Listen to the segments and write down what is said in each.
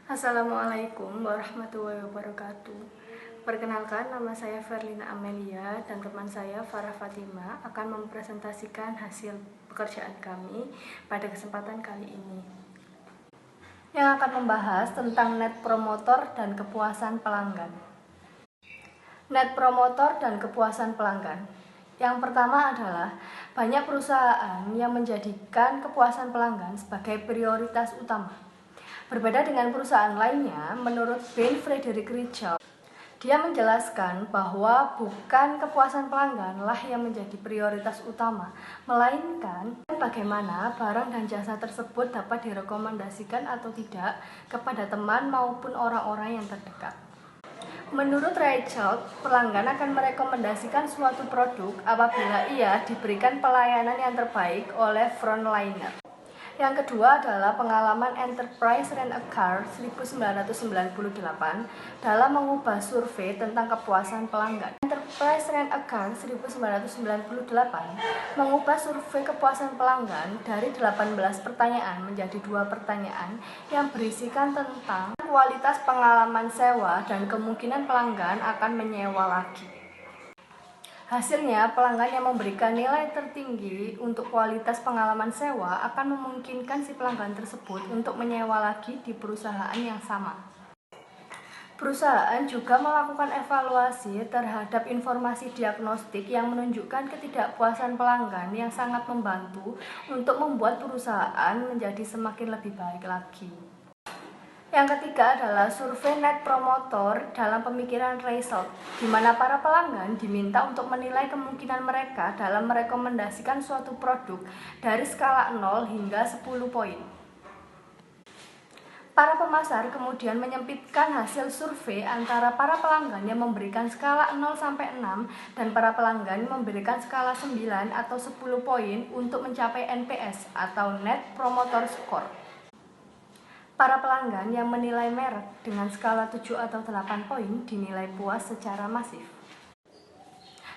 Assalamualaikum warahmatullahi wabarakatuh. Perkenalkan, nama saya Verlina Amelia dan teman saya Farah Fatima akan mempresentasikan hasil pekerjaan kami pada kesempatan kali ini, yang akan membahas tentang Net Promoter dan kepuasan pelanggan. Net Promoter dan kepuasan pelanggan. Yang pertama adalah banyak perusahaan yang menjadikan kepuasan pelanggan sebagai prioritas utama. Berbeda dengan perusahaan lainnya, menurut Ben Frederick Richard, dia menjelaskan bahwa bukan kepuasan pelanggan lah yang menjadi prioritas utama, melainkan bagaimana barang dan jasa tersebut dapat direkomendasikan atau tidak kepada teman maupun orang-orang yang terdekat. Menurut Richard, pelanggan akan merekomendasikan suatu produk apabila ia diberikan pelayanan yang terbaik oleh frontliner. Yang kedua adalah pengalaman Enterprise Rent-A-Car 1998 dalam mengubah survei tentang kepuasan pelanggan. Enterprise Rent-A-Car 1998 mengubah survei kepuasan pelanggan dari 18 pertanyaan menjadi 2 pertanyaan yang berisikan tentang kualitas pengalaman sewa dan kemungkinan pelanggan akan menyewa lagi. Hasilnya, pelanggan yang memberikan nilai tertinggi untuk kualitas pengalaman sewa akan memungkinkan si pelanggan tersebut untuk menyewa lagi di perusahaan yang sama. Perusahaan juga melakukan evaluasi terhadap informasi diagnostik yang menunjukkan ketidakpuasan pelanggan yang sangat membantu untuk membuat perusahaan menjadi semakin lebih baik lagi. Yang ketiga adalah survei Net Promoter dalam pemikiran Richard, di mana para pelanggan diminta untuk menilai kemungkinan mereka dalam merekomendasikan suatu produk dari skala 0 hingga 10 poin. Para pemasar kemudian menyempitkan hasil survei antara para pelanggan yang memberikan skala 0 sampai 6 dan para pelanggan yang memberikan skala 9 atau 10 poin untuk mencapai NPS atau Net Promoter Score. Para pelanggan yang menilai merek dengan skala 7 atau 8 poin dinilai puas secara masif.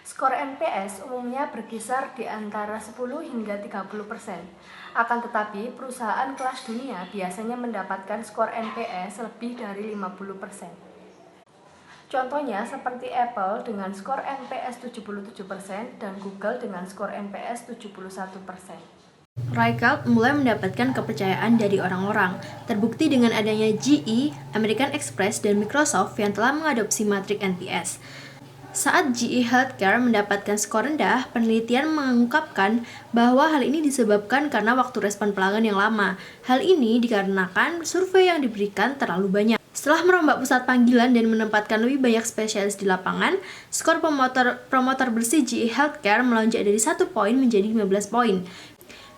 Skor NPS umumnya berkisar di antara 10 hingga 30%. Akan tetapi, perusahaan kelas dunia biasanya mendapatkan skor NPS lebih dari 50%. Contohnya seperti Apple dengan skor NPS 77% dan Google dengan skor NPS 71%. Reichelt mulai mendapatkan kepercayaan dari orang-orang, terbukti dengan adanya GE, American Express, dan Microsoft yang telah mengadopsi matrik NPS. Saat GE Healthcare mendapatkan skor rendah, penelitian mengungkapkan bahwa hal ini disebabkan karena waktu respon pelanggan yang lama. Hal ini dikarenakan survei yang diberikan terlalu banyak. Setelah merombak pusat panggilan dan menempatkan lebih banyak spesialis di lapangan, skor promotor bersih GE Healthcare melonjak dari 1 poin menjadi 15 poin.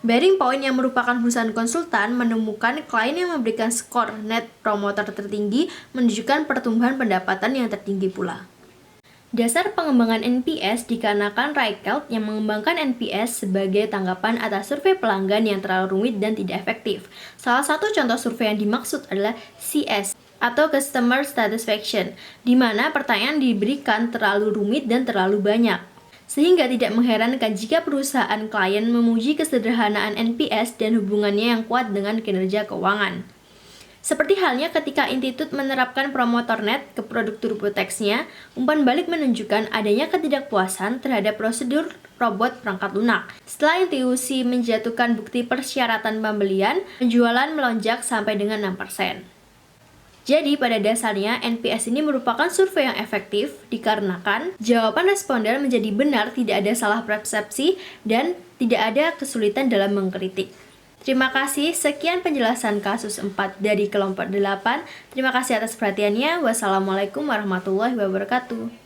Bearing Point yang merupakan perusahaan konsultan menemukan klien yang memberikan skor Net Promoter tertinggi menunjukkan pertumbuhan pendapatan yang tertinggi pula. Dasar pengembangan NPS dikarenakan Reichelt yang mengembangkan NPS sebagai tanggapan atas survei pelanggan yang terlalu rumit dan tidak efektif. Salah satu contoh survei yang dimaksud adalah CS atau Customer Satisfaction, di mana pertanyaan diberikan terlalu rumit dan terlalu banyak. Sehingga tidak mengherankan jika perusahaan klien memuji kesederhanaan NPS dan hubungannya yang kuat dengan kinerja keuangan. Seperti halnya ketika Institut menerapkan Promoter Net ke produk TurboTax-nya, umpan balik menunjukkan adanya ketidakpuasan terhadap prosedur robot perangkat lunak. Setelah NTUC menjatuhkan bukti persyaratan pembelian, penjualan melonjak sampai dengan 6%. Jadi pada dasarnya NPS ini merupakan survei yang efektif dikarenakan jawaban responden menjadi benar, tidak ada salah persepsi, dan tidak ada kesulitan dalam mengkritik. Terima kasih, sekian penjelasan kasus 4 dari kelompok 8. Terima kasih atas perhatiannya. Wassalamualaikum warahmatullahi wabarakatuh.